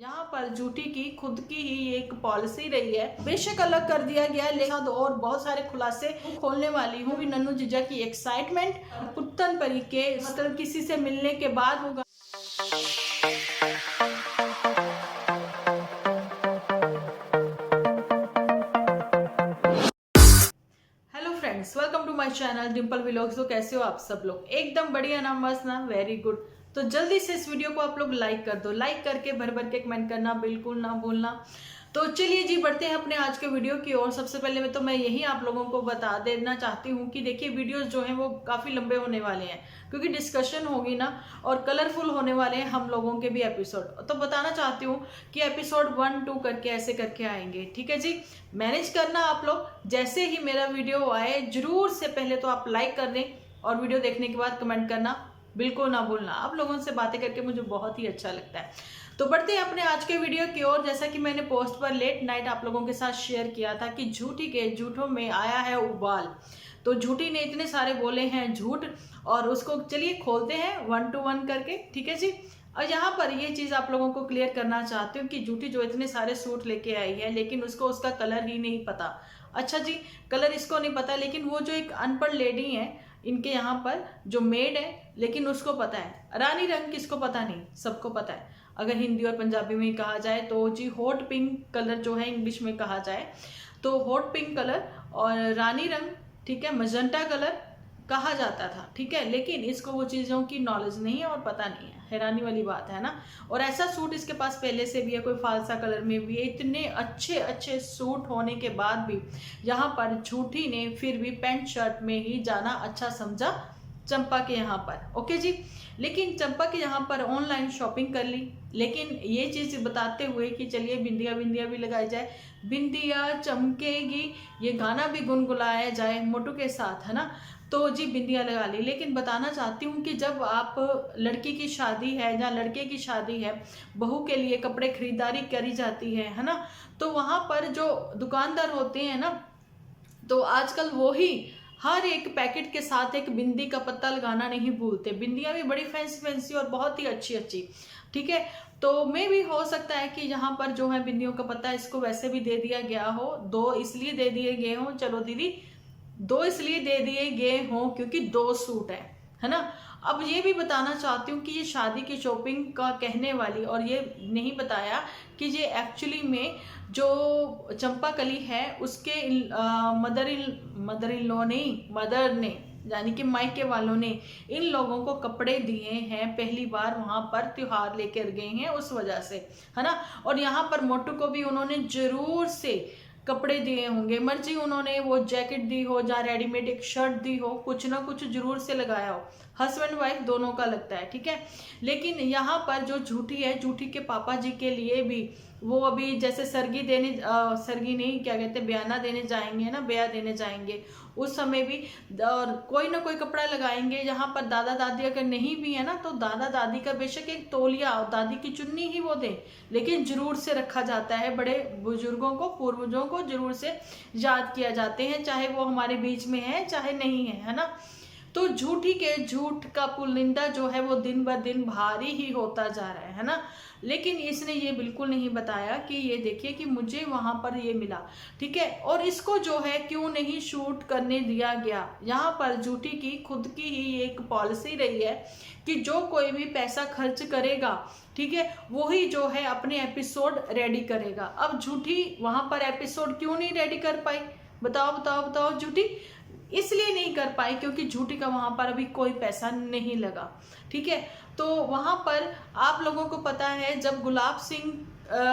यहाँ पर झूठी की खुद की ही एक पॉलिसी रही है, बेशक अलग कर दिया गया है, लेकिन और बहुत सारे खुलासे खोलने वाली हूँ। नन्नू जीजा की एक्साइटमेंट पुत्तन परी के मतलब किसी से मिलने के बाद होगा। Hello friends, welcome to my channel Dimple vlogs. तो कैसे हो आप सब लोग? एकदम बढ़िया ना, मस्त ना, वेरी गुड। तो जल्दी से इस वीडियो को आप लोग लाइक कर दो, लाइक करके भर भर के कमेंट करना बिल्कुल ना भूलना। तो चलिए जी, बढ़ते हैं अपने आज के वीडियो की ओर। सबसे पहले मैं यही आप लोगों को बता देना चाहती हूँ कि देखिए, वीडियोस जो हैं वो काफ़ी लंबे होने वाले हैं क्योंकि डिस्कशन होगी ना, और कलरफुल होने वाले हैं हम लोगों के भी एपिसोड। तो बताना चाहती हूँ कि एपिसोड 1, 2 करके ऐसे करके आएंगे, ठीक है जी। मैनेज करना आप लोग, जैसे ही मेरा वीडियो आए जरूर से पहले तो आप लाइक कर दें और वीडियो देखने के बाद कमेंट करना बिल्कुल ना भूलना। आप लोगों से बातें करके मुझे बहुत ही अच्छा लगता है। तो बढ़ते हैं अपने आज के वीडियो की ओर। जैसा कि मैंने पोस्ट पर लेट नाइट आप लोगों के साथ शेयर किया था कि झूठी के झूठों में आया है उबाल। तो झूठी ने इतने सारे बोले हैं झूठ, और उसको चलिए खोलते हैं 1 to 1 करके, ठीक है जी। और यहाँ पर ये चीज़ आप लोगों को क्लियर करना चाहती हूँ कि झूठी जो इतने सारे सूट लेके आई है, लेकिन उसको उसका कलर ही नहीं पता। अच्छा जी, कलर इसको नहीं पता, लेकिन वो जो एक अनपढ़ लेडी है इनके यहाँ पर जो मेड है, लेकिन उसको पता है। रानी रंग किसको पता नहीं, सबको पता है। अगर हिंदी और पंजाबी में कहा जाए तो जी हॉट पिंक कलर जो है, इंग्लिश में कहा जाए तो हॉट पिंक कलर, और रानी रंग, ठीक है, मजेंटा कलर कहा जाता था, ठीक है। लेकिन इसको वो चीज़ों की नॉलेज नहीं है और पता नहीं है, हैरानी वाली बात है ना। और ऐसा सूट इसके पास पहले से भी है, कोई फालसा कलर में भी है। इतने अच्छे अच्छे सूट होने के बाद भी यहाँ पर झूठी ने फिर भी पैंट शर्ट में ही जाना अच्छा समझा चंपा के यहाँ पर, ओके जी। लेकिन चंपा के यहाँ पर ऑनलाइन शॉपिंग कर ली, लेकिन ये चीज़ बताते हुए कि चलिए बिंदिया बिंदिया भी लगाई जाए, बिंदिया चमकेगी, ये गाना भी गुनगुनाया जाए मोटू के साथ, है ना। तो जी बिंदिया लगा ली, लेकिन बताना चाहती हूँ कि जब आप लड़की की शादी है या लड़के की शादी है, बहू के लिए कपड़े खरीदारी करी जाती है ना, तो वहाँ पर जो दुकानदार होते हैं ना, तो आजकल वो ही हर एक पैकेट के साथ एक बिंदी का पत्ता लगाना नहीं भूलते। बिंदियां भी बड़ी फैंसी फैंसी और बहुत ही अच्छी अच्छी, ठीक है। तो मे भी हो सकता है कि यहाँ पर जो है बिंदियों का पत्ता इसको वैसे भी दे दिया गया हो, 2 इसलिए दे दिए गए हों, चलो दीदी 2 इसलिए दे दिए गए हों क्योंकि 2 सूट है ना। अब ये भी बताना चाहती हूँ कि ये शादी की शॉपिंग का कहने वाली, और ये नहीं बताया कि ये एक्चुअली में जो चंपाकली है उसके मदर इन लॉ नहीं, मदर ने यानी कि मायके वालों ने इन लोगों को कपड़े दिए हैं, पहली बार वहां पर त्योहार लेकर गए हैं उस वजह से, है ना। और यहाँ पर मोटू को भी उन्होंने जरूर से कपड़े दिए होंगे, मर्जी उन्होंने वो जैकेट दी हो या रेडीमेड एक शर्ट दी हो, कुछ ना कुछ जरूर से लगाया हो। हस्बैंड वाइफ दोनों का लगता है, ठीक है। लेकिन यहाँ पर जो झूठी है, झूठी के पापा जी के लिए भी वो अभी जैसे सरगी नहीं, क्या कहते हैं, बयाना देने जाएंगे ना, ब्याह देने जाएंगे, उस समय भी और कोई ना कोई कपड़ा लगाएंगे। यहाँ पर दादा दादी अगर नहीं भी है ना, तो दादा दादी का बेशक एक तौलिया और दादी की चुन्नी ही वो दे, लेकिन जरूर से रखा जाता है। बड़े बुजुर्गों को, पूर्वजों को जरूर से याद किया जाते हैं, चाहे वो हमारे बीच में है चाहे नहीं है ना। तो झूठी के झूठ का पुलिंदा जो है वो दिन ब दिन भारी ही होता जा रहा है ना। लेकिन इसने ये बिल्कुल नहीं बताया कि ये देखिए कि मुझे वहां पर ये मिला, ठीक है, और इसको जो है क्यों नहीं शूट करने दिया गया। यहाँ पर झूठी की खुद की ही एक पॉलिसी रही है कि जो कोई भी पैसा खर्च करेगा, ठीक है, वही जो है अपने एपिसोड रेडी करेगा। अब झूठी वहां पर एपिसोड क्यों नहीं रेडी कर पाई? बताओ बताओ बताओ। झूठी इसलिए नहीं कर पाई क्योंकि झूठी का वहां पर अभी कोई पैसा नहीं लगा, ठीक है। तो वहां पर आप लोगों को पता है, जब गुलाब सिंह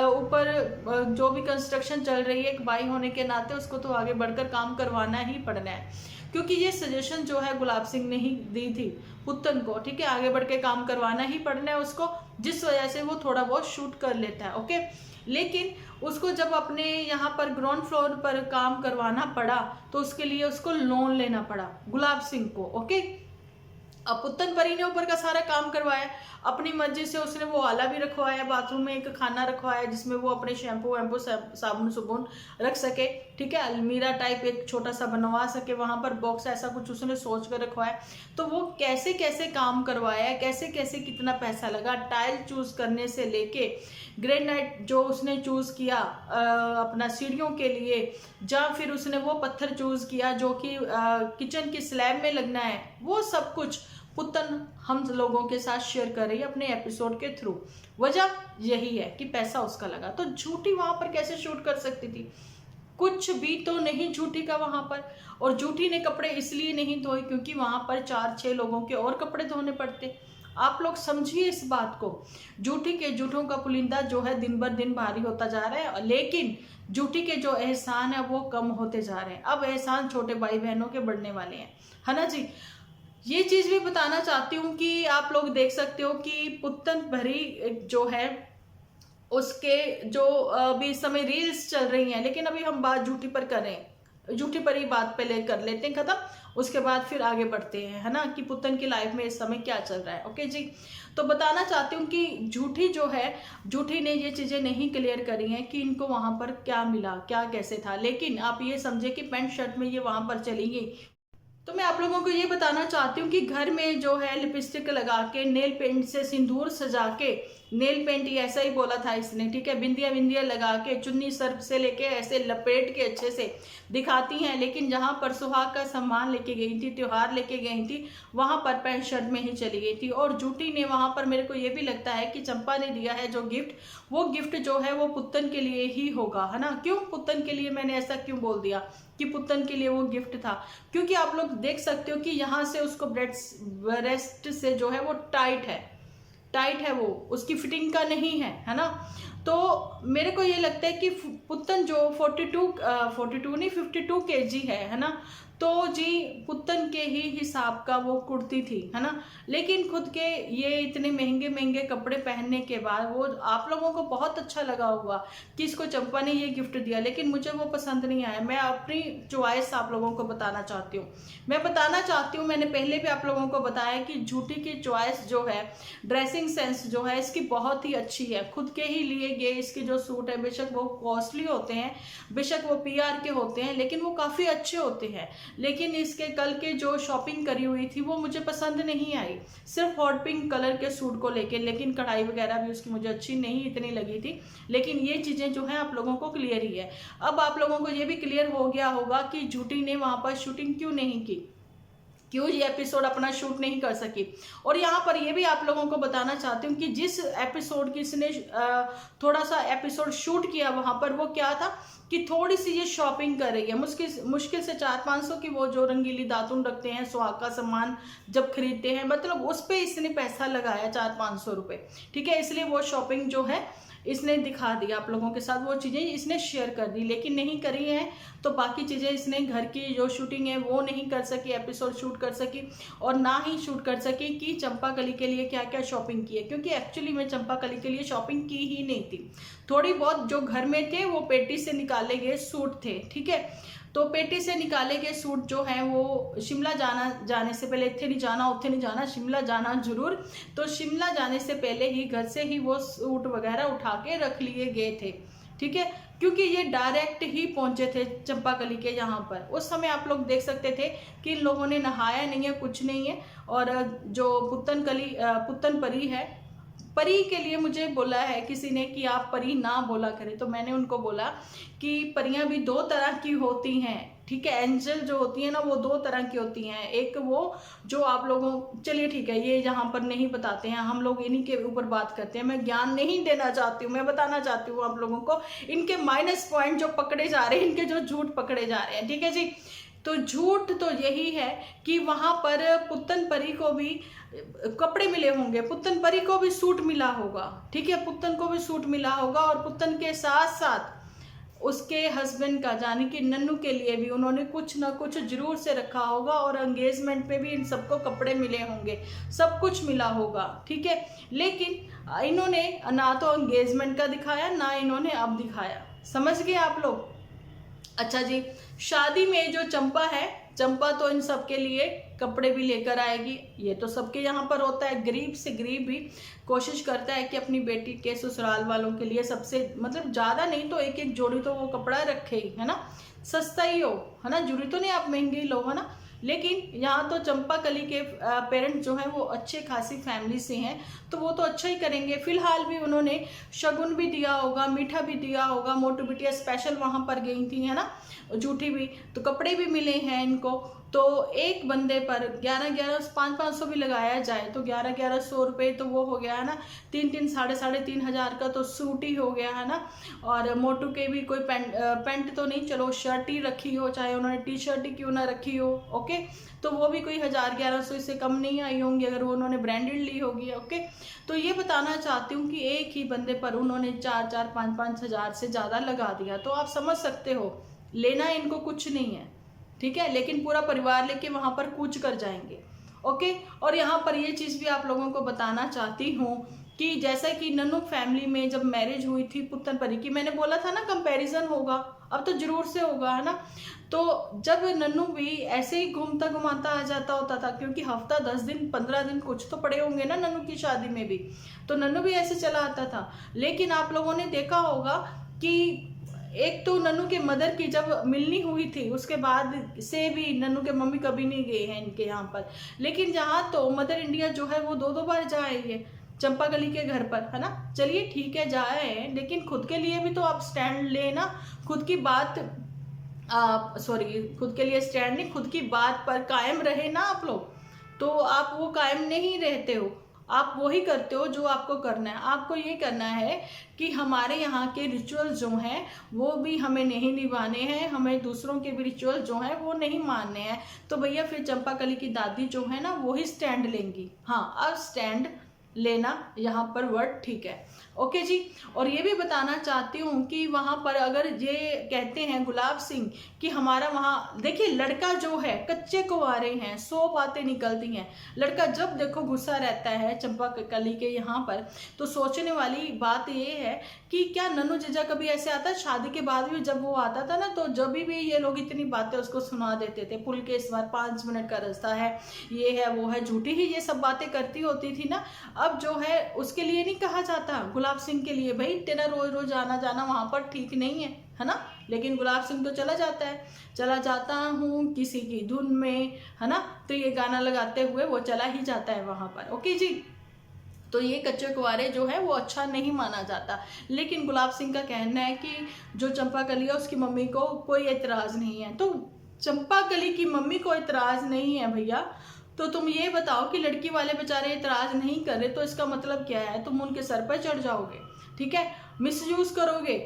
ऊपर जो भी कंस्ट्रक्शन चल रही है, एक भाई होने के नाते उसको तो आगे बढ़कर काम करवाना ही पड़ना है, क्योंकि ये सजेशन जो है गुलाब सिंह ने ही दी थी पुत्तन को, ठीक है, आगे बढ़ के काम करवाना ही पड़ना है उसको, जिस वजह से वो थोड़ा बहुत शूट कर लेता है, ओके। लेकिन उसको जब अपने यहाँ पर ग्राउंड फ्लोर पर काम करवाना पड़ा तो उसके लिए उसको लोन लेना पड़ा गुलाब सिंह को, ओके। अब पुत्तन परी ने ऊपर का सारा काम करवाया, अपनी मर्जी से उसने वो आला भी रखवाया, बाथरूम में एक खाना रखवाया जिसमें वो अपने शैम्पू वैम्पू साबुन सुबुन रख सके, ठीक है। अलमीरा टाइप एक छोटा सा बनवा सके, वहां पर बॉक्स ऐसा कुछ उसने सोच कर रखवाया। तो वो कैसे कैसे काम करवाया, कैसे कैसे कितना पैसा लगा, टाइल चूज करने से लेके ग्रेनाइट जो उसने चूज किया अपना सीढ़ियों के लिए, या फिर उसने वो पत्थर चूज किया जो कि किचन की स्लैब में लगना है, वो सब कुछ पुतन हम लोगों के साथ शेयर कर रही है अपने एपिसोड के थ्रू। वजह यही है कि पैसा उसका लगा। तो झूठी वहां पर कैसे शूट कर सकती थी? कुछ भी तो नहीं झूठी का वहां पर। और झूठी ने कपड़े इसलिए नहीं धोए क्योंकि वहां पर 4-6 लोगों के और कपड़े धोने पड़ते। आप लोग समझिए इस बात को। झूठी के झूठों का पुलिंदा जो है दिन बर दिन भारी होता जा रहा है, लेकिन झूठी के जो एहसान है वो कम होते जा रहे हैं। अब एहसान छोटे भाई बहनों के बढ़ने वाले हैं, है ना जी। ये चीज भी बताना चाहती हूँ कि आप लोग देख सकते हो कि पुत्तन भरी जो है उसके जो अभी इस समय रील्स चल रही हैं, लेकिन अभी हम बात झूठी पर करें, झूठी पर ही बात पहले कर लेते हैं खत्म, उसके बाद फिर आगे बढ़ते हैं, है ना, कि पुत्तन की लाइफ में इस समय क्या चल रहा है। ओके जी। तो बताना चाहती हूँ कि झूठी जो है, झूठी ने ये चीजें नहीं क्लियर करी हैं कि इनको वहां पर क्या मिला, क्या कैसे था। लेकिन आप ये समझे कि पैंट शर्ट में ये वहां पर चली गई। तो मैं आप लोगों को ये बताना चाहती हूँ कि घर में जो है लिपस्टिक लगा के, नेल पेंट से सिंदूर सजा के, नेल पेंट ही ऐसा ही बोला था इसने, ठीक है, बिंदिया बिंदिया लगा के, चुन्नी सर से लेके ऐसे लपेट के अच्छे से दिखाती हैं। लेकिन जहां पर सुहाग का सम्मान लेके गई थी, त्योहार लेके गई थी, वहां पर पैंट शर्ट में ही चली गई थी। और झूठी ने वहां पर, मेरे को ये भी लगता है कि चंपा ने दिया है जो गिफ्ट, वो गिफ्ट जो है वो पुत्तन के लिए ही होगा, है ना। क्यों पुत्तन के लिए, मैंने ऐसा क्यों बोल दिया कि पुत्तन के लिए वो गिफ्ट था? क्योंकि आप लोग देख सकते हो कि यहाँ से उसको ब्रेस्ट से जो है वो टाइट है, टाइट है, वो उसकी फिटिंग का नहीं है ना। तो मेरे को ये लगता है कि पुत्तन जो 42 नहीं 52 kg है ना। तो जी पुत्तन के ही हिसाब का वो कुर्ती थी, है ना। लेकिन खुद के ये इतने महंगे महंगे कपड़े पहनने के बाद वो आप लोगों को बहुत अच्छा लगा होगा कि इसको चंपा ने ये गिफ्ट दिया, लेकिन मुझे वो पसंद नहीं आया। मैं अपनी चॉइस आप लोगों को बताना चाहती हूँ। मैं बताना चाहती हूँ, मैंने पहले भी आप लोगों को बताया कि झूठी की चॉइस जो है, ड्रेसिंग सेंस जो है इसकी बहुत ही अच्छी है। खुद के ही लिए गए इसके जो सूट है, बेशक वो कॉस्टली होते हैं, बेशक वो PR के होते हैं, लेकिन वो काफ़ी अच्छे होते हैं। लेकिन इसके कल के जो शॉपिंग करी हुई थी वो मुझे पसंद नहीं आई, सिर्फ हॉट पिंक कलर के सूट को लेके। लेकिन कढ़ाई वगैरह भी उसकी मुझे अच्छी नहीं इतनी लगी थी। लेकिन ये चीज़ें जो हैं आप लोगों को क्लियर ही है। अब आप लोगों को ये भी क्लियर हो गया होगा कि झूठी ने वहां पर शूटिंग क्यों नहीं की, क्यों ये एपिसोड अपना शूट नहीं कर सकी। और यहाँ पर ये भी आप लोगों को बताना चाहती हूँ कि जिस एपिसोड की इसने थोड़ा सा एपिसोड शूट किया वहां पर, वो क्या था कि थोड़ी सी ये शॉपिंग कर रही है, मुश्किल से 400-500 की वो जो रंगीली दातुन रखते हैं, सुहाग का सामान जब खरीदते हैं, मतलब उस पर इसने पैसा लगाया 400-500 रुपये, ठीक है। इसलिए वो शॉपिंग जो है इसने दिखा दिया आप लोगों के साथ, वो चीज़ें इसने शेयर कर दी। लेकिन नहीं करी है तो बाकी चीज़ें इसने घर की जो शूटिंग है वो नहीं कर सकी, एपिसोड शूट कर सकी, और ना ही शूट कर सकी कि चंपा कली के लिए क्या क्या शॉपिंग की है। क्योंकि एक्चुअली में चंपा कली के लिए शॉपिंग की ही नहीं थी। थोड़ी बहुत जो घर में थे वो पेटी से निकाले गए सूट थे, ठीक है। तो पेटी से निकाले गए सूट जो हैं वो शिमला जाने से पहले, इत्थे नहीं जाना उत्थे नहीं जाना, शिमला जाना जरूर। तो शिमला जाने से पहले ही घर से ही वो सूट वगैरह उठा के रख लिए गए थे, ठीक है। क्योंकि ये डायरेक्ट ही पहुंचे थे चंपाकली के यहाँ पर। उस समय आप लोग देख सकते थे कि इन लोगों ने नहाया नहीं है, कुछ नहीं है। और जो पुत्तन परी है, परी के लिए मुझे बोला है किसी ने कि आप परी ना बोला करें, तो मैंने उनको बोला कि परियां भी 2 तरह की होती हैं, ठीक है। एंजल जो होती है ना वो 2 तरह की होती हैं। एक वो जो आप लोगों, चलिए ठीक है, ये यहाँ पर नहीं बताते हैं, हम लोग इन्हीं के ऊपर बात करते हैं। मैं ज्ञान नहीं देना चाहती हूँ, मैं बताना चाहती हूँ आप लोगों को इनके माइनस पॉइंट जो पकड़े जा रहे हैं, इनके जो झूठ पकड़े जा रहे हैं, ठीक है जी। तो झूठ तो यही है कि वहां पर पुत्तन परी को भी कपड़े मिले होंगे, पुत्तन परी को भी सूट मिला होगा, ठीक है, पुत्तन को भी सूट मिला होगा। और पुत्तन के साथ साथ उसके हस्बैंड का, यानी कि नन्नू के लिए भी उन्होंने कुछ ना कुछ जरूर से रखा होगा। और एंगेजमेंट पे भी इन सबको कपड़े मिले होंगे, सब कुछ मिला होगा, ठीक है। लेकिन इन्होंने ना तो एंगेजमेंट का दिखाया, ना इन्होंने अब दिखाया। समझ गए आप लोग? अच्छा जी, शादी में जो चंपा है, चंपा तो इन सबके लिए कपड़े भी लेकर आएगी, ये तो सबके यहाँ पर होता है। गरीब से गरीब भी कोशिश करता है कि अपनी बेटी के ससुराल वालों के लिए सबसे मतलब ज़्यादा नहीं तो एक एक जोड़ी तो वो कपड़ा रखे ही, है ना, सस्ता ही हो, है ना, जरूरी तो नहीं आप महंगे ही लो, है ना। लेकिन यहाँ तो चंपा कली के पेरेंट्स जो हैं वो अच्छे खासी फैमिली से हैं, तो वो तो अच्छा ही करेंगे। फिलहाल भी उन्होंने शगुन भी दिया होगा, मीठा भी दिया होगा, मोटू बिटिया स्पेशल वहाँ पर गई थी, है ना, जूठी भी, तो कपड़े भी मिले हैं इनको। तो एक बंदे पर 11-11 500 भी लगाया जाए तो 1100 रुपये तो वो हो गया, है ना, 3 साढ़े तीन हजार का तो सूट ही हो गया, है ना। और मोटू के भी कोई पैंट तो नहीं, चलो शर्ट ही रखी हो, चाहे उन्होंने टी शर्ट ही क्यों ना रखी हो, ओके, तो वो भी कोई 1000-1100 से कम नहीं आई होंगी अगर वो उन्होंने ब्रांडेड ली होगी, ओके। तो ये बताना चाहती हूँ कि एक ही बंदे पर उन्होंने 4-5 हजार से ज़्यादा लगा दिया, तो आप समझ सकते हो लेना इनको कुछ नहीं है, ठीक है, लेकिन पूरा परिवार लेके वहां पर कूच कर जाएंगे, ओके। और यहाँ पर ये चीज़ भी आप लोगों को बताना चाहती हूँ कि जैसा कि नन्नू फैमिली में जब मैरिज हुई थी पुत्तन परी की, मैंने बोला था ना कंपैरिजन होगा, अब तो जरूर से होगा, है ना। तो जब नन्नू भी ऐसे ही घूमता घुमाता आ जाता होता था, क्योंकि हफ्ता 10 दिन 15 दिन कुछ तो पड़े होंगे ना नन्नू की शादी में भी, तो नन्नू भी ऐसे चला आता था। लेकिन आप लोगों ने देखा होगा कि एक तो नन्नू के मदर की जब मिलनी हुई थी उसके बाद से भी नन्नू के मम्मी कभी नहीं गए हैं इनके यहाँ पर, लेकिन जहाँ तो मदर इंडिया जो है वो 2-2 बार जा आई है चंपा कली के घर पर, है ना। चलिए ठीक है जाए हैं, लेकिन खुद के लिए भी तो आप स्टैंड लेना, खुद की बात खुद के लिए स्टैंड नहीं, खुद की बात पर कायम रहे ना आप लोग। तो आप वो कायम नहीं रहते हो, आप वही करते हो जो आपको करना है। आपको ये करना है कि हमारे यहाँ के रिचुअल्स जो हैं वो भी हमें नहीं निभाने हैं, हमें दूसरों के भी रिचुअल जो हैं वो नहीं मानने हैं। तो भैया फिर चंपा कली की दादी जो है ना वही स्टैंड लेंगी। हाँ, अब स्टैंड लेना यहाँ पर वर्ड ठीक है, ओके जी। और ये भी बताना चाहती हूँ कि वहाँ पर अगर ये कहते हैं गुलाब सिंह कि हमारा वहाँ देखिए लड़का जो है कच्चे कुंवारे हैं, 100 बातें निकलती हैं। लड़का जब देखो गुस्सा रहता है चंपा कली के यहाँ पर, तो सोचने वाली बात ये है कि क्या नन्नू जीजा कभी ऐसे आता है। शादी के बाद भी जब वो आता था ना, तो जब भी ये लोग इतनी बातें उसको सुना देते थे, पुल के इस बार 5 मिनट का रास्ता है, ये है वो है, झूठी ही ये सब बातें करती होती थी ना। अब जो है उसके लिए नहीं कहा जाता, गुलाब सिंह के लिए, भाई तेरा रोज रोज आना जाना वहां पर ठीक नहीं है ना। लेकिन गुलाब सिंह तो चला जाता है, चला जाता हूँ किसी की धुन में, है ना, तो ये गाना लगाते हुए वो चला ही जाता है वहां पर, ओके जी। तो ये कच्चे कुंवारे जो है वो अच्छा नहीं माना जाता। लेकिन गुलाब सिंह का कहना है कि जो चंपा कली है उसकी मम्मी को कोई एतराज नहीं है। तो चंपा कली की मम्मी को एतराज नहीं है भैया, तो तुम ये बताओ कि लड़की वाले बेचारे एतराज नहीं कर रहे, तो इसका मतलब क्या है, तुम उनके सर पर चढ़ जाओगे, ठीक है, मिसयूज करोगे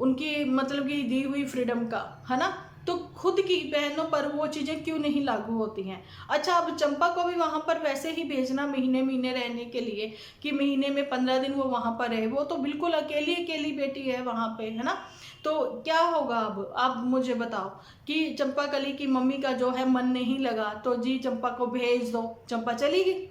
उनकी मतलब की दी हुई फ्रीडम का, है ना। तो खुद की बहनों पर वो चीजें क्यों नहीं लागू होती हैं। अच्छा, अब चंपा को भी वहां पर वैसे ही भेजना महीने महीने रहने के लिए कि महीने में 15 दिन वो वहां पर रहे, वो तो बिल्कुल अकेली अकेली बेटी है वहां पे, है ना। तो क्या होगा अब आप मुझे बताओ कि चंपा कली की मम्मी का जो है मन नहीं लगा तो जी चंपा को भेज दो, चंपा चली गई,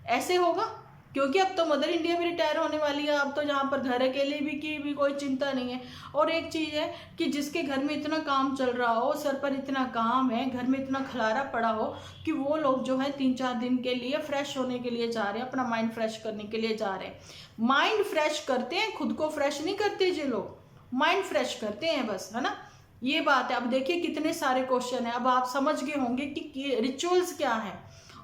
ऐसे होगा। क्योंकि अब तो मदर इंडिया भी रिटायर होने वाली है, अब तो जहाँ पर घर अकेले भी की भी कोई चिंता नहीं है। और एक चीज़ है कि जिसके घर में इतना काम चल रहा हो, सर पर इतना काम है, घर में इतना खलारा पड़ा हो कि वो लोग जो है 3-4 दिन के लिए फ्रेश होने के लिए जा रहे हैं, अपना माइंड फ्रेश करने के लिए जा रहे हैं। माइंड फ्रेश करते हैं, खुद को फ्रेश नहीं करते जो लोग, माइंड फ्रेश करते हैं बस, है ना, ये बात है। अब देखिए कितने सारे क्वेश्चन है, अब आप समझ गए होंगे कि रिचुअल्स क्या है।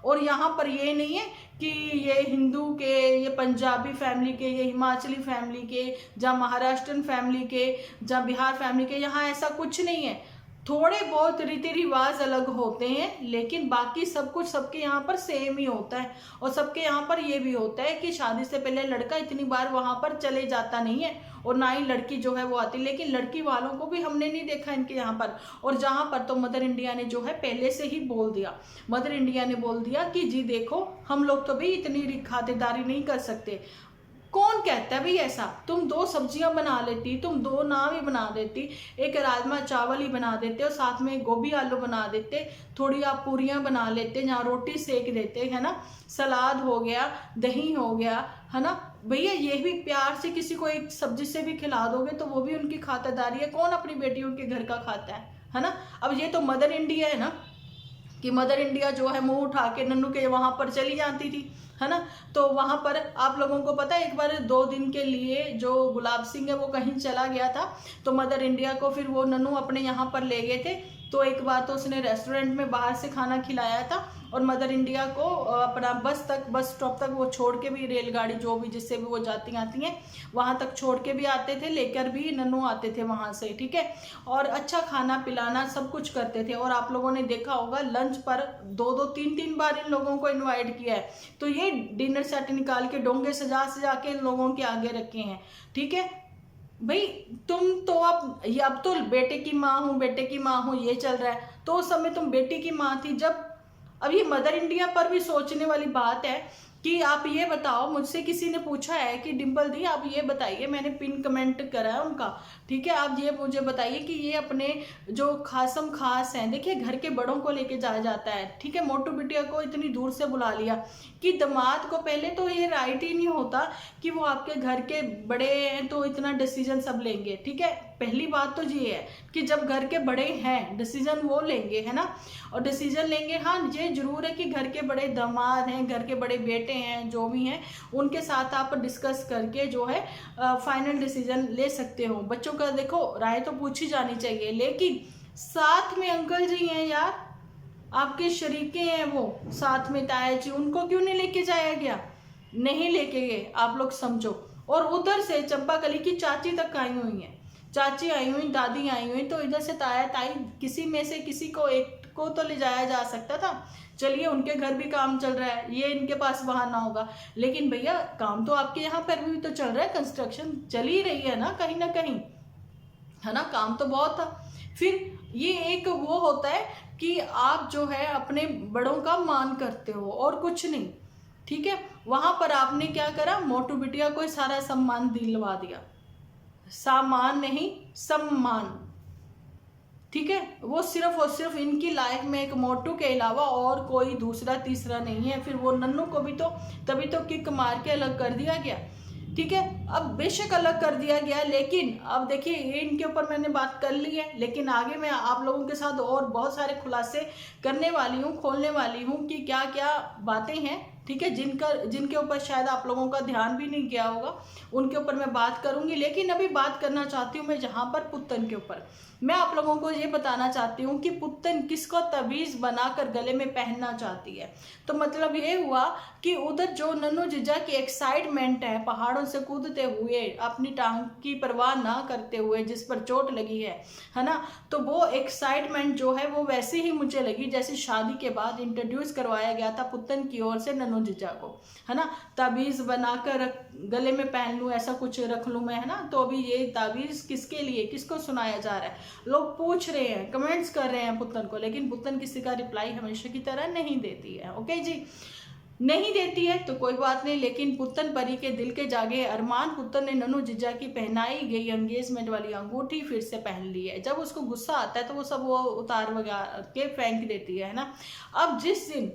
और यहाँ पर ये नहीं है कि ये हिंदू के, ये पंजाबी फैमिली के, ये हिमाचली फैमिली के, जहाँ महाराष्ट्रन फैमिली के, जहाँ बिहार फैमिली के, यहाँ ऐसा कुछ नहीं है। थोड़े बहुत रीति रिवाज अलग होते हैं, लेकिन बाकी सब कुछ सबके यहाँ पर सेम ही होता है। और सबके यहाँ पर ये भी होता है कि शादी से पहले लड़का इतनी बार वहां पर चले जाता नहीं है, और ना ही लड़की जो है वो आती। लेकिन लड़की वालों को भी हमने नहीं देखा इनके यहाँ पर। और जहाँ पर तो मदर इंडिया ने जो है पहले से ही बोल दिया, मदर इंडिया ने बोल दिया कि जी देखो हम लोग तो भी इतनी खातिरदारी नहीं कर सकते। कौन कहता है भाई ऐसा, तुम 2 सब्जियां बना लेती, तुम 2 नान ही बना देती, एक राजमा चावल ही बना देते और साथ में गोभी आलू बना देते, थोड़ी आप पूरियां बना लेते, जहाँ रोटी सेक देते, है ना, सलाद हो गया, दही हो गया, है ना। भैया ये भी प्यार से किसी को एक सब्जी से भी खिला दोगे तो वो भी उनकी खातिरदारी है। कौन अपनी बेटियों के घर का खाता है ना। अब ये तो मदर इंडिया है ना, कि मदर इंडिया जो है मुंह उठा के नन्नू के वहां पर चली जाती थी, है ना। तो वहां पर आप लोगों को पता है एक बार 2 दिन के लिए जो गुलाब सिंह है वो कहीं चला गया था, तो मदर इंडिया को फिर वो नन्नू अपने यहाँ पर ले गए थे। तो एक बार तो उसने रेस्टोरेंट में बाहर से खाना खिलाया था और मदर इंडिया को अपना बस स्टॉप तक वो छोड़ के भी, रेलगाड़ी जो भी जिससे भी वो जाती आती हैं वहां तक छोड़ के भी आते थे, लेकर भी नन्नू आते थे वहां से, ठीक है। और अच्छा खाना पिलाना सब कुछ करते थे। और आप लोगों ने देखा होगा लंच पर 2-2 3-3 बार इन लोगों को इन्वाइट किया है। तो ये डिनर सेट निकाल के डोंगे सजा सजा के इन लोगों के आगे रखे हैं, ठीक है भाई। तुम तो अब तो बेटे की माँ हूँ, बेटे की माँ हूँ ये चल रहा है, तो उस समय तुम बेटी की माँ थी जब। अब ये मदर इंडिया पर भी सोचने वाली बात है कि आप ये बताओ, मुझसे किसी ने पूछा है कि डिम्पल दी आप ये बताइए, मैंने पिन कमेंट करा है उनका, ठीक है, आप ये मुझे बताइए कि ये अपने जो खासम खास हैं, देखिए घर के बड़ों को लेके जाया जाता है, ठीक है, मोटू बिटिया को इतनी दूर से बुला लिया कि दामाद को पहले तो ये राइट ही नहीं होता कि वो आपके घर के बड़े हैं तो इतना डिसीजन सब लेंगे, ठीक है। पहली बात तो ये है कि जब घर के बड़े हैं डिसीजन वो लेंगे, है ना, और डिसीजन लेंगे। हाँ ये जरूर है कि घर के बड़े दामाद हैं, घर के बड़े बेटे हैं, जो भी हैं उनके साथ आप डिस्कस करके जो है फाइनल डिसीजन ले सकते हो। बच्चों का देखो राय तो पूछी जानी चाहिए, लेकिन साथ में अंकल जी हैं यार, आपके शरीके हैं वो साथ में, ताया जी, उनको क्यों नहीं लेके जाया गया? नहीं लेके गए, आप लोग समझो। और उधर से चंपाकली की चाची तक आई हुई है, चाची आई हुई, दादी आई हुई, तो इधर से ताया ताई किसी में से किसी को एक को तो ले जाया जा सकता था। चलिए उनके घर भी काम चल रहा है, ये इनके पास बहाना होगा, लेकिन भैया काम तो आपके यहाँ पर भी तो चल रहा है, कंस्ट्रक्शन चल ही रही है ना कहीं ना कहीं, है ना, काम तो बहुत था। फिर ये एक वो होता है कि आप जो है अपने बड़ों का मान करते हो और कुछ नहीं, ठीक है। वहां पर आपने क्या करा, मोटू बिटिया को सारा सम्मान दिलवा दिया, सामान नहीं सम्मान, ठीक है। वो सिर्फ और सिर्फ इनकी लाइफ में एक मोटू के अलावा और कोई दूसरा तीसरा नहीं है। फिर वो नन्नू को भी तो तभी तो किक मार के अलग कर दिया गया, ठीक है। अब बेशक अलग कर दिया गया, लेकिन अब देखिए इनके ऊपर मैंने बात कर ली है, लेकिन आगे मैं आप लोगों के साथ और बहुत सारे खुलासे करने वाली हूँ, खोलने वाली हूँ कि क्या क्या बातें हैं, ठीक है, जिनके ऊपर शायद आप लोगों का ध्यान भी नहीं गया होगा, उनके ऊपर मैं बात करूंगी। लेकिन अभी बात करना चाहती हूँ मैं जहां पर पुत्तन के ऊपर, मैं आप लोगों को ये बताना चाहती हूँ कि पुत्तन किसको तबीज बनाकर गले में पहनना चाहती है। तो मतलब ये हुआ कि उधर जो नन्नू जीजा की एक्साइटमेंट है, पहाड़ों से कूदते हुए अपनी टांग की परवाह ना करते हुए, जिस पर चोट लगी है ना, तो वो एक्साइटमेंट जो है वो वैसे ही मुझे लगी जैसे शादी के बाद इंट्रोड्यूस करवाया गया था पुत्तन की ओर से नन्नू जीजा को, है ना, ताबीज बनाकर गले में पहन लूं, ऐसा कुछ रख लूं मैं, है ना। तो अभी ये ताबीज किसके लिए, किसको सुनाया जा रहा है, लोग पूछ रहे हैं, कमेंट्स कर रहे हैं पुत्तन को, लेकिन पुत्तन किसी का रिप्लाई हमेशा की तरह नहीं देती है। ओके जी, नहीं देती है तो कोई बात नहीं, लेकिन पुत्तन परी के दिल के जागे अरमान, पुत्तन ने नन्नू जीजा की पहनाई गई एंगेजमेंट वाली अंगूठी फिर से पहन ली है। जब उसको गुस्सा आता है तो वो सब वो उतार वगैरह के फेंक देती है ना। अब जिस दिन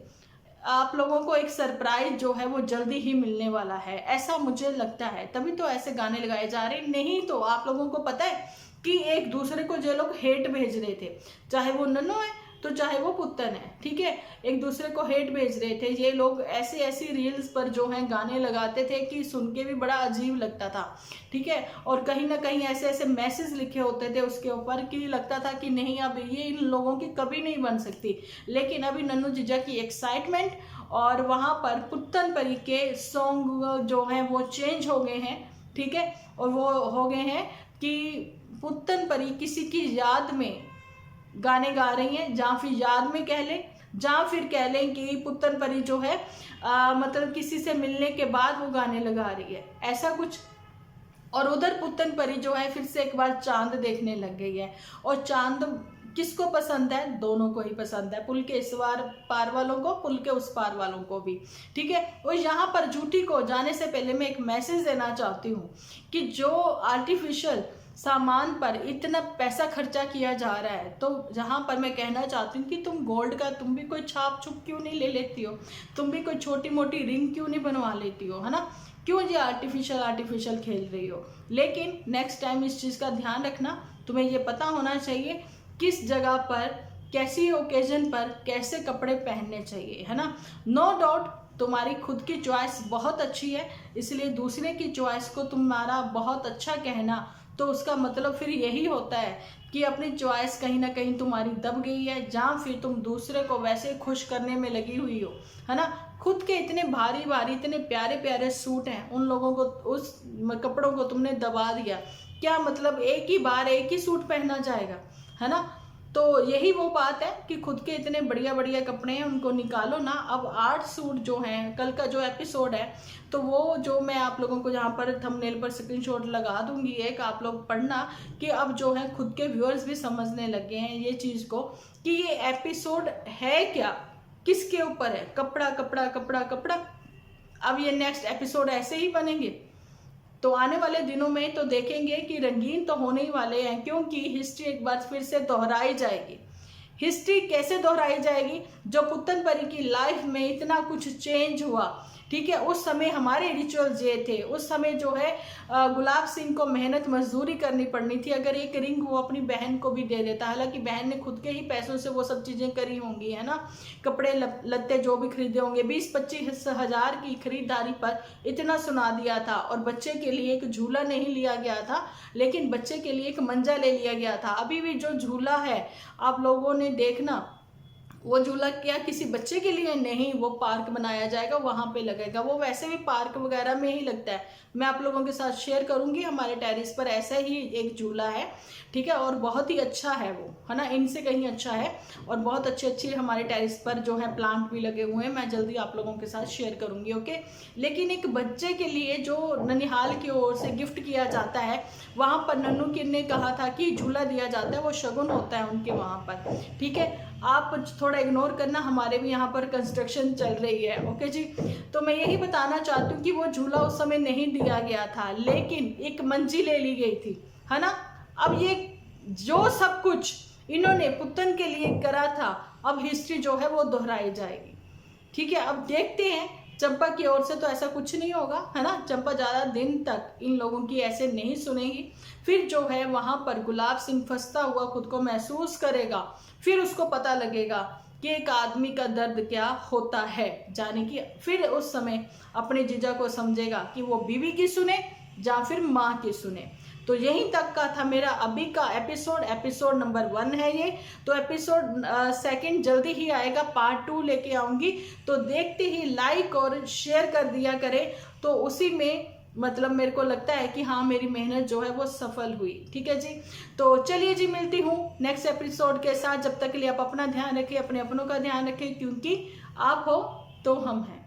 आप लोगों को एक सरप्राइज जो है वो जल्दी ही मिलने वाला है, ऐसा मुझे लगता है, तभी तो ऐसे गाने लगाए जा रहे हैं। नहीं तो आप लोगों को पता है कि एक दूसरे को जो लोग हेट भेज रहे थे, चाहे वो नन्नू है तो चाहे वो पुत्तन है, ठीक है, एक दूसरे को हेट भेज रहे थे ये लोग, ऐसी ऐसी रील्स पर जो है गाने लगाते थे कि सुन के भी बड़ा अजीब लगता था, ठीक है। और कहीं ना कहीं ऐसे ऐसे मैसेज लिखे होते थे उसके ऊपर कि लगता था कि नहीं अब ये इन लोगों की कभी नहीं बन सकती। लेकिन अभी नन्नू जीजा की एक्साइटमेंट और वहां पर पुत्तन परी के सॉन्ग जो है वो चेंज हो गए हैं, ठीक है, और वो हो गए हैं कि पुत्तन परी किसी की याद में गाने गा रही हैं, जहाँ फिर याद में कह लें, जहाँ फिर कह लें कि पुत्तन परी जो है मतलब किसी से मिलने के बाद वो गाने लगा रही है, ऐसा कुछ। और उधर पुत्तन परी जो है फिर से एक बार चांद देखने लग गई है, और चांद किसको पसंद है, दोनों को ही पसंद है, पुल के इस पार वालों को, पुल के उस पार वालों को भी, ठीक है। और यहाँ पर झूठी को जाने से पहले मैं एक मैसेज देना चाहती हूँ कि जो आर्टिफिशियल सामान पर इतना पैसा खर्चा किया जा रहा है, तो जहाँ पर मैं कहना चाहती हूँ कि तुम गोल्ड का तुम भी कोई छाप छुप क्यों नहीं ले लेती हो, तुम भी कोई छोटी मोटी रिंग क्यों नहीं बनवा लेती हो, है ना, क्यों ये आर्टिफिशियल खेल रही हो। लेकिन नेक्स्ट टाइम इस चीज़ का ध्यान रखना, तुम्हें ये पता होना चाहिए किस जगह पर कैसी ओकेजन पर कैसे कपड़े पहनने चाहिए, है ना। नो डाउट तुम्हारी खुद की चॉइस बहुत अच्छी है, इसलिए दूसरे की चॉइस को तुम्हारा बहुत अच्छा कहना, तो उसका मतलब फिर यही होता है कि अपनी चॉइस कहीं ना कहीं तुम्हारी दब गई है, जहाँ फिर तुम दूसरे को वैसे खुश करने में लगी हुई हो, है ना। खुद के इतने भारी भारी इतने प्यारे प्यारे सूट हैं, उन लोगों को उस कपड़ों को तुमने दबा दिया, क्या मतलब एक ही बार एक ही सूट पहना जाएगा, है ना। तो यही वो बात है कि खुद के इतने बढ़िया बढ़िया कपड़े हैं उनको निकालो ना। अब 8 सूट जो हैं, कल का जो एपिसोड है, तो वो जो मैं आप लोगों को यहाँ पर थंबनेल पर स्क्रीनशॉट लगा दूंगी, एक आप लोग पढ़ना कि अब जो है खुद के व्यूअर्स भी समझने लगे हैं ये चीज़ को कि ये एपिसोड है क्या, किसके ऊपर है, कपड़ा कपड़ा कपड़ा कपड़ा। अब ये नेक्स्ट एपिसोड ऐसे ही बनेंगे, तो आने वाले दिनों में तो देखेंगे कि रंगीन तो होने ही वाले हैं, क्योंकि हिस्ट्री एक बार फिर से दोहराई जाएगी। हिस्ट्री कैसे दोहराई जाएगी? जो पुत्तन परी की लाइफ में इतना कुछ चेंज हुआ, ठीक है, उस समय हमारे रिचुअल्स ये थे, उस समय जो है गुलाब सिंह को मेहनत मजदूरी करनी पड़नी थी। अगर एक रिंग वो अपनी बहन को भी दे देता, हालांकि बहन ने खुद के ही पैसों से वो सब चीज़ें करी होंगी, है ना, कपड़े लत्ते जो भी खरीदे होंगे, 20-25 हज़ार की खरीदारी पर इतना सुना दिया था। और बच्चे के लिए एक झूला नहीं लिया गया था, लेकिन बच्चे के लिए एक मंजा ले लिया गया था। अभी भी जो झूला है आप लोगों ने देखना, वो झूला क्या किसी बच्चे के लिए नहीं, वो पार्क बनाया जाएगा, वहां पे लगेगा। वो वैसे भी पार्क वगैरह में ही लगता है, मैं आप लोगों के साथ शेयर करूंगी, हमारे टेरिस पर ऐसा ही एक झूला है, ठीक है, और बहुत ही अच्छा है वो, है ना, इनसे कहीं अच्छा है। और बहुत अच्छे अच्छे हमारे टेरिस पर जो है प्लांट भी लगे हुए हैं, मैं जल्दी आप लोगों के साथ शेयर करूंगी, ओके। लेकिन एक बच्चे के लिए जो ननिहाल की ओर से गिफ्ट किया जाता है, वहां पर नन्नू किर ने कहा था कि झूला दिया जाता है, वो शगुन होता है उनके वहां पर, ठीक है। आप थोड़ा इग्नोर करना, हमारे भी यहाँ पर कंस्ट्रक्शन चल रही है, ओके जी। तो मैं यही बताना चाहती हूँ कि वो झूला उस समय नहीं दिया गया था, लेकिन एक मंजी ले ली गई थी, है ना। अब ये जो सब कुछ इन्होंने पुत्तन के लिए करा था, अब हिस्ट्री जो है वो दोहराई जाएगी, ठीक है। अब देखते हैं, चंपा की ओर से तो ऐसा कुछ नहीं होगा, है ना, चंपा ज़्यादा दिन तक इन लोगों की ऐसे नहीं सुनेगी। फिर जो है वहां पर गुलाब सिंह फंसता हुआ खुद को महसूस करेगा, फिर उसको पता लगेगा कि एक आदमी का दर्द क्या होता है, जाने की फिर उस समय अपने जीजा को समझेगा कि वो बीवी की सुने या फिर माँ की सुने। तो यहीं तक का था मेरा अभी का एपिसोड नंबर 1 है ये। तो एपिसोड 2 जल्दी ही आएगा, पार्ट 2 लेके आऊंगी, तो देखते ही लाइक और शेयर कर दिया करें, तो उसी में मतलब मेरे को लगता है कि हाँ मेरी मेहनत जो है वो सफल हुई, ठीक है जी। तो चलिए जी, मिलती हूँ नेक्स्ट एपिसोड के साथ। जब तक के लिए आप अपना ध्यान रखें, अपने अपनों का ध्यान रखें, क्योंकि आप हो तो हम हैं।